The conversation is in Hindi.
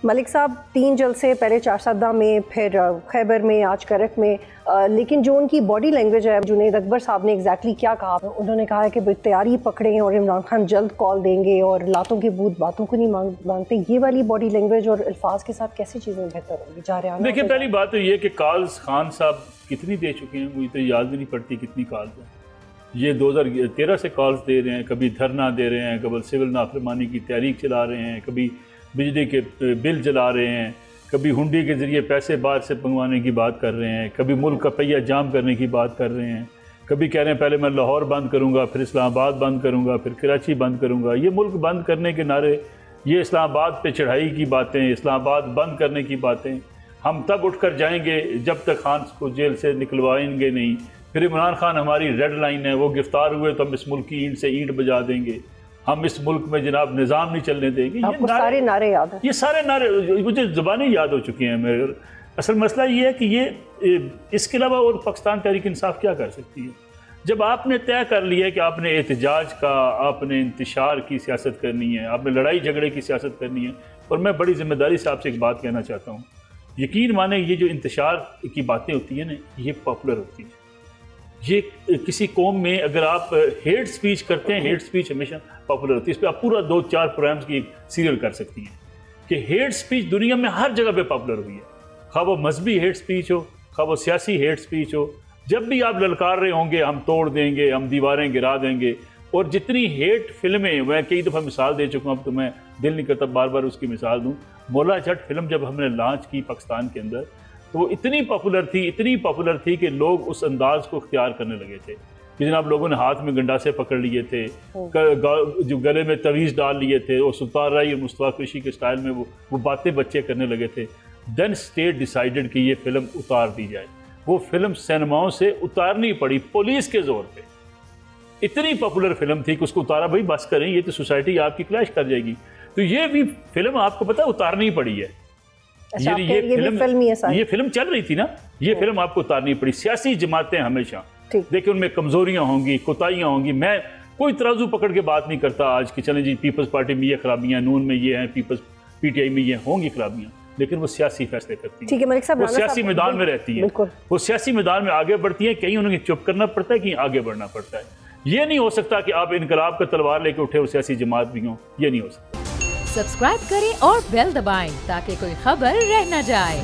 मलिक साहब 3 जलसे, पहले चारसदा में, फिर खैबर में, आज करक में, लेकिन जो उनकी बॉडी लैंग्वेज है, जुनैद अकबर साहब ने एग्जैक्टली क्या कहा, उन्होंने कहा है कि तैयारी पकड़े और इमरान खान जल्द कॉल देंगे और लातों के बूथ बातों को नहीं मांगते। ये वाली बॉडी लैंग्वेज और अल्फाज के साथ कैसी चीज़ें बेहतर होंगी जा रहे हैं? देखिए, पहली बात तो ये कि कॉल्स खान साहब कितनी दे चुके हैं, मुझे तो याद भी नहीं पड़ती कितनी कॉल्स हैं। ये 2013 से कॉल्स दे रहे हैं, कभी धरना दे रहे हैं, कभी सिविल नाफरमानी की तहरीक चला रहे हैं, कभी बिजली के बिल जला रहे हैं, कभी हुंडी के ज़रिए पैसे बाहर से मंगवाने की बात कर रहे हैं, कभी मुल्क का पहिया जाम करने की बात कर रहे हैं, कभी कह रहे हैं पहले मैं लाहौर बंद करूंगा, फिर इस्लामाबाद बंद करूंगा, फिर कराची बंद करूंगा। ये मुल्क बंद करने के नारे, ये इस्लामाबाद पे चढ़ाई की बातें, इस्लामाबाद बंद करने की बातें हम तब उठकर जाएंगे जब तक खान को जेल से निकलवाएंगे नहीं। फिर इमरान खान हमारी रेड लाइन है, वो गिरफ्तार हुए तो हम इस मुल्क की ईंट से ईंट बजा देंगे, हम इस मुल्क में जनाब निज़ाम नहीं चलने देंगे। आपको सारे नारे याद हैं? ये सारे नारे मुझे ज़ुबानी याद हो चुकी हैं मेरे। असल मसला ये है कि ये इसके अलावा और पाकिस्तान तहरीक इंसाफ क्या कर सकती है? जब आपने तय कर लिया है कि आपने एहतजाज का, आपने इंतशार की सियासत करनी है, आपने लड़ाई झगड़े की सियासत करनी है, और मैं बड़ी जिम्मेदारी से आपसे एक बात कहना चाहता हूँ, यकीन माने ये जो इंतशार की बातें होती हैं ना, ये पॉपुलर होती हैं। ये किसी कौम में अगर आप हेट स्पीच करते हैं, हेट स्पीच हमेशा पॉपुलर होती है। इस पर आप पूरा 2-4 प्रोग्राम्स की सीरियल कर सकती हैं कि हेट स्पीच दुनिया में हर जगह पे पॉपुलर हुई है, खा वो मजहबी हेट स्पीच हो, खा वो सियासी हेट स्पीच हो। जब भी आप ललकार रहे होंगे हम तोड़ देंगे, हम दीवारें गिरा देंगे, और जितनी हेट फिल्में, मैं कई दफ़ा मिसाल दे चुका हूँ, अब तो मैं दिल नहीं करता बार बार उसकी मिसाल दूँ। मौला जट फिल्म जब हमने लॉन्च की पाकिस्तान के अंदर, तो वो इतनी पॉपुलर थी कि लोग उस अंदाज को इख्तियार करने लगे थे कि जनाब लोगों ने हाथ में गंडासे पकड़ लिए थे, जो गले में तवीज़ डाल लिए थे, और सुल्तान राई और मुस्तफ़ा कुरैशी के स्टाइल में वो बातें बच्चे करने लगे थे। देन स्टेट डिसाइडेड कि ये फिल्म उतार दी जाए। वो फिल्म सिनेमाओं से उतारनी पड़ी पुलिस के जोर पे। इतनी पॉपुलर फिल्म थी कि उसको उतारा, भाई बस करें, ये तो सोसाइटी आपकी क्लैश कर जाएगी। तो ये भी फिल्म आपको पता है उतारनी पड़ी है। ये फिल्म चल रही थी ना, ये फिल्म आपको उतारनी पड़ी। सियासी जमातें हमेशा देखिए उनमें कमजोरियां होंगी, कोताहियां होंगी। मैं कोई तराजू पकड़ के बात नहीं करता आज कि चलें जी पीपल्स पार्टी में ये खराबियां, नून में ये हैं, पीटीआई में ये होंगी खराबियां, लेकिन वो सियासी फैसले करती हैं। वो सियासी मैदान में रहती हैं, वो सियासी मैदान में आगे बढ़ती हैं। कहीं उन्हें चुप करना पड़ता है, कहीं आगे बढ़ना पड़ता है। ये नहीं हो सकता कि आप इनकलाब का तलवार लेके उठे और सियासी जमात भी हों, ये नहीं हो सकता। सब्सक्राइब करें और बेल दबाएं ताकि कोई खबर रह न जाए।